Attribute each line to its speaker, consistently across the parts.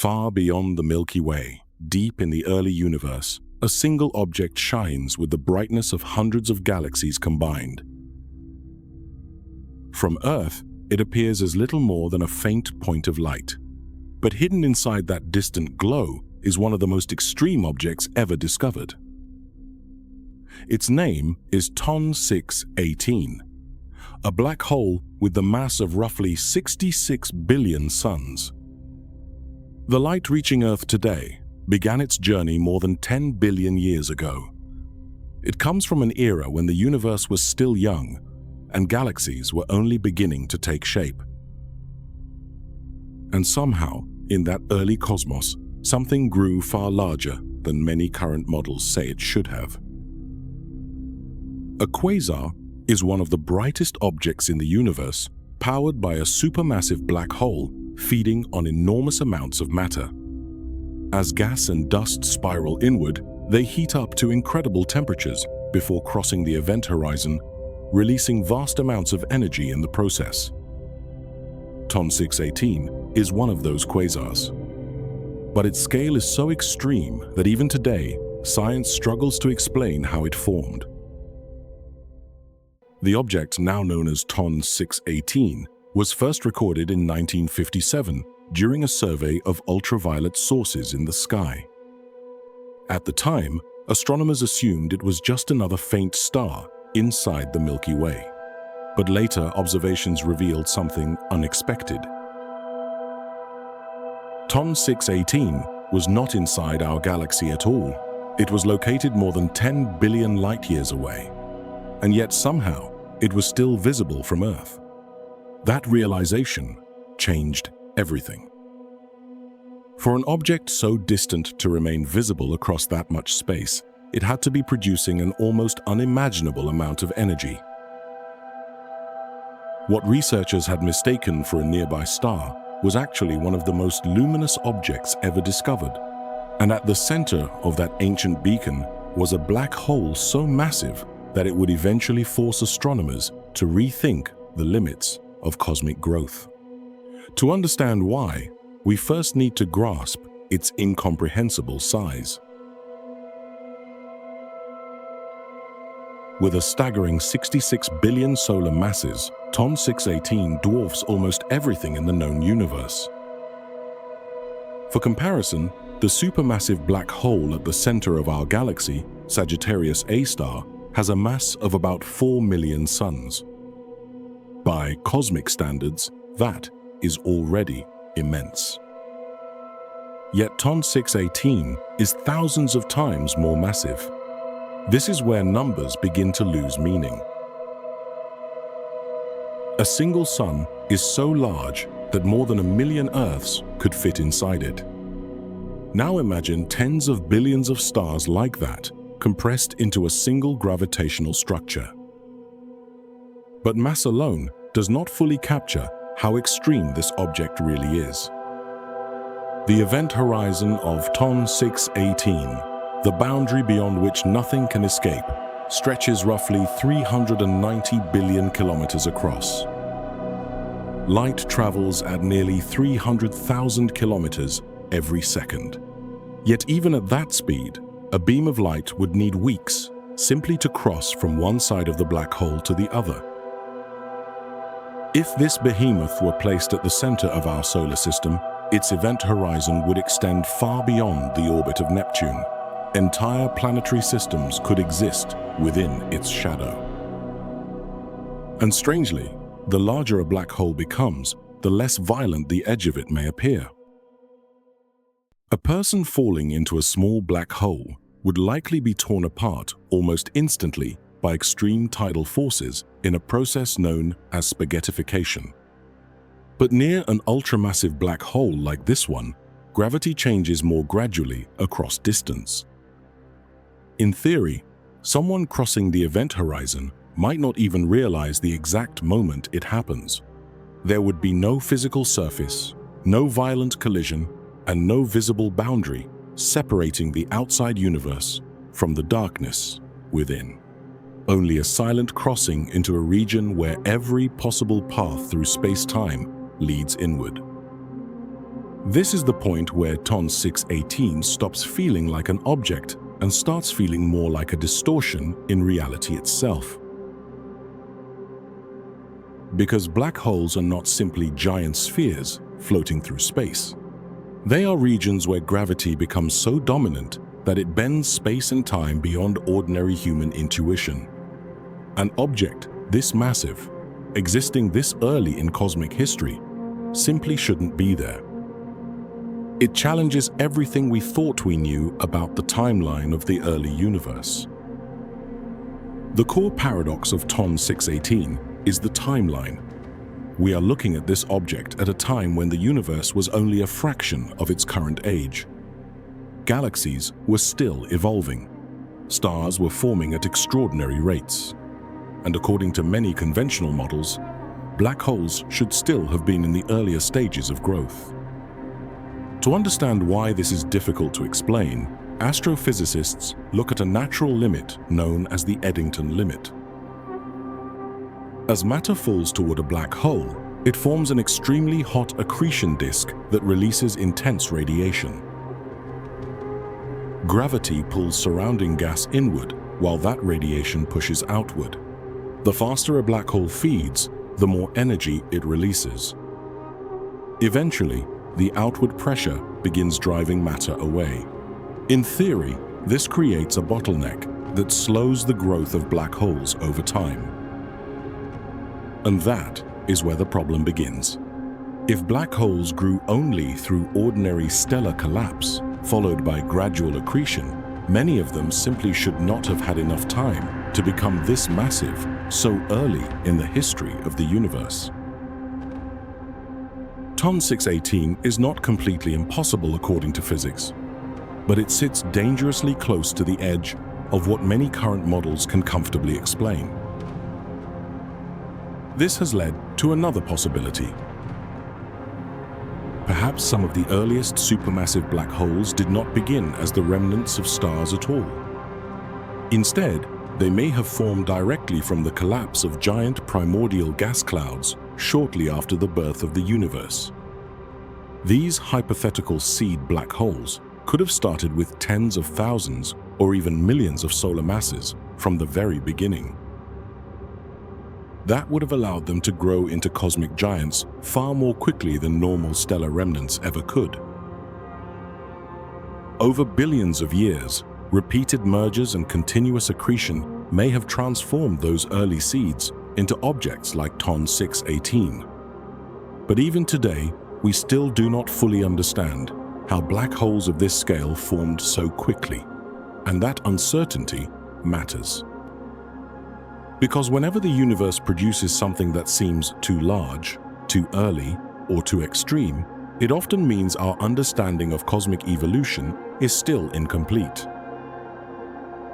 Speaker 1: Far beyond the Milky Way, deep in the early universe, a single object shines with the brightness of hundreds of galaxies combined. From Earth, it appears as little more than a faint point of light. But hidden inside that distant glow is one of the most extreme objects ever discovered. Its name is TON 618, a black hole with the mass of roughly 66 billion suns. The light reaching Earth today began its journey more than 10 billion years ago. It comes from an era when the universe was still young and galaxies were only beginning to take shape. And somehow, in that early cosmos, something grew far larger than many current models say it should have. A quasar is one of the brightest objects in the universe, powered by a supermassive black hole feeding on enormous amounts of matter. As gas and dust spiral inward, they heat up to incredible temperatures before crossing the event horizon, releasing vast amounts of energy in the process. TON 618 is one of those quasars. But its scale is so extreme that even today, science struggles to explain how it formed. The object, now known as TON 618, was first recorded in 1957 during a survey of ultraviolet sources in the sky. At the time, astronomers assumed it was just another faint star inside the Milky Way. But later, observations revealed something unexpected. TON 618 was not inside our galaxy at all. It was located more than 10 billion light-years away. And yet somehow, it was still visible from Earth. That realization changed everything. For an object so distant to remain visible across that much space, it had to be producing an almost unimaginable amount of energy. What researchers had mistaken for a nearby star was actually one of the most luminous objects ever discovered. And at the center of that ancient beacon was a black hole so massive that it would eventually force astronomers to rethink the limits of cosmic growth. To understand why, we first need to grasp its incomprehensible size. With a staggering 66 billion solar masses, TON 618 dwarfs almost everything in the known universe. For comparison, the supermassive black hole at the center of our galaxy, Sagittarius A star, has a mass of about 4 million suns. By cosmic standards, that is already immense. Yet TON 618 is thousands of times more massive. This is where numbers begin to lose meaning. A single sun is so large that more than 1 million Earths could fit inside it. Now imagine tens of billions of stars like that, compressed into a single gravitational structure. But mass alone does not fully capture how extreme this object really is. The event horizon of TON 618, the boundary beyond which nothing can escape, stretches roughly 390 billion kilometers across. Light travels at nearly 300,000 kilometers every second. Yet even at that speed, a beam of light would need weeks simply to cross from one side of the black hole to the other. If this behemoth were placed at the center of our solar system, its event horizon would extend far beyond the orbit of Neptune. Entire planetary systems could exist within its shadow. And strangely, the larger a black hole becomes, the less violent the edge of it may appear. A person falling into a small black hole would likely be torn apart almost instantly by extreme tidal forces in a process known as spaghettification. But near an ultramassive black hole like this one, gravity changes more gradually across distance. In theory, someone crossing the event horizon might not even realize the exact moment it happens. There would be no physical surface, no violent collision, and no visible boundary separating the outside universe from the darkness within. Only a silent crossing into a region where every possible path through space-time leads inward. This is the point where TON 618 stops feeling like an object and starts feeling more like a distortion in reality itself. Because black holes are not simply giant spheres floating through space. They are regions where gravity becomes so dominant that it bends space and time beyond ordinary human intuition. An object this massive, existing this early in cosmic history, simply shouldn't be there. It challenges everything we thought we knew about the timeline of the early universe. The core paradox of TON 618 is the timeline. We are looking at this object at a time when the universe was only a fraction of its current age. Galaxies were still evolving. Stars were forming at extraordinary rates. And according to many conventional models, black holes should still have been in the earlier stages of growth. To understand why this is difficult to explain, astrophysicists look at a natural limit known as the Eddington limit. As matter falls toward a black hole, it forms an extremely hot accretion disk that releases intense radiation. Gravity pulls surrounding gas inward, while that radiation pushes outward. The faster a black hole feeds, the more energy it releases. Eventually, the outward pressure begins driving matter away. In theory, this creates a bottleneck that slows the growth of black holes over time. And that is where the problem begins. If black holes grew only through ordinary stellar collapse, followed by gradual accretion, many of them simply should not have had enough time to become this massive so early in the history of the universe. TON 618 is not completely impossible according to physics, but it sits dangerously close to the edge of what many current models can comfortably explain. This has led to another possibility. Perhaps some of the earliest supermassive black holes did not begin as the remnants of stars at all. Instead, they may have formed directly from the collapse of giant primordial gas clouds shortly after the birth of the universe. These hypothetical seed black holes could have started with tens of thousands or even millions of solar masses from the very beginning. That would have allowed them to grow into cosmic giants far more quickly than normal stellar remnants ever could. Over billions of years, repeated mergers and continuous accretion may have transformed those early seeds into objects like TON 618. But even today, we still do not fully understand how black holes of this scale formed so quickly, and that uncertainty matters. Because whenever the universe produces something that seems too large, too early, or too extreme, it often means our understanding of cosmic evolution is still incomplete.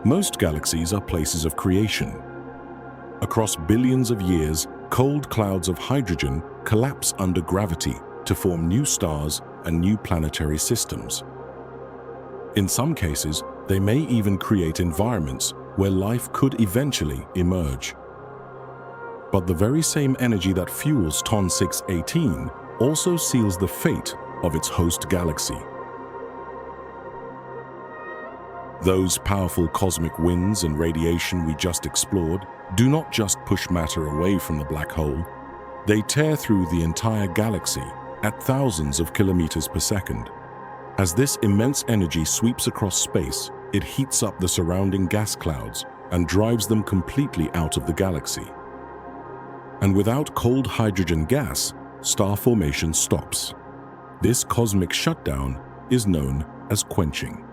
Speaker 1: Most galaxies are places of creation. Across billions of years, cold clouds of hydrogen collapse under gravity to form new stars and new planetary systems. In some cases, they may even create environments where life could eventually emerge. But the very same energy that fuels TON 618 also seals the fate of its host galaxy. Those powerful cosmic winds and radiation we just explored do not just push matter away from the black hole, they tear through the entire galaxy at thousands of kilometers per second. As this immense energy sweeps across space, it heats up the surrounding gas clouds and drives them completely out of the galaxy. And without cold hydrogen gas, star formation stops. This cosmic shutdown is known as quenching.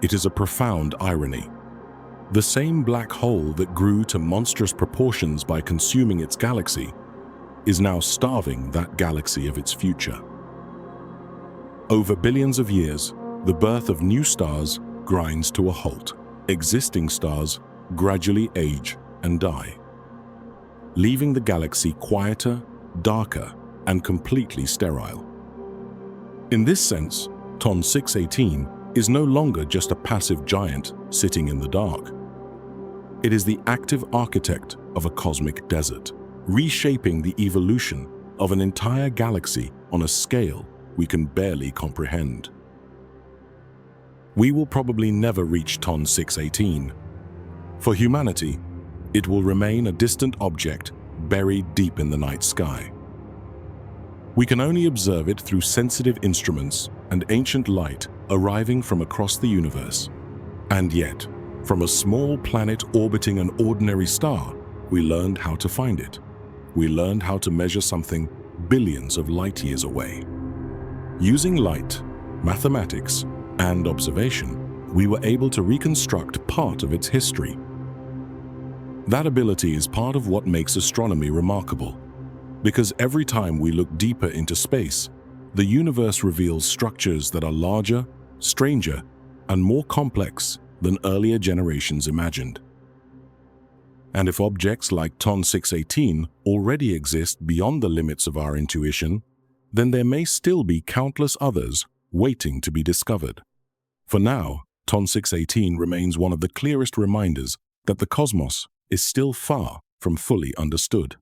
Speaker 1: It is a profound irony. The same black hole that grew to monstrous proportions by consuming its galaxy is now starving that galaxy of its future. Over billions of years, the birth of new stars grinds to a halt. Existing stars gradually age and die, leaving the galaxy quieter, darker, and completely sterile. In this sense, TON 618 is no longer just a passive giant sitting in the dark. It is the active architect of a cosmic desert, reshaping the evolution of an entire galaxy on a scale we can barely comprehend. We will probably never reach TON 618. For humanity, it will remain a distant object buried deep in the night sky. We can only observe it through sensitive instruments and ancient light arriving from across the universe. And yet, from a small planet orbiting an ordinary star, we learned how to find it. We learned how to measure something billions of light years away. Using light, mathematics, and observation, we were able to reconstruct part of its history. That ability is part of what makes astronomy remarkable, because every time we look deeper into space, the universe reveals structures that are larger, stranger, and more complex than earlier generations imagined. And if objects like TON 618 already exist beyond the limits of our intuition, then there may still be countless others waiting to be discovered. For now, TON 618 remains one of the clearest reminders that the cosmos is still far from fully understood.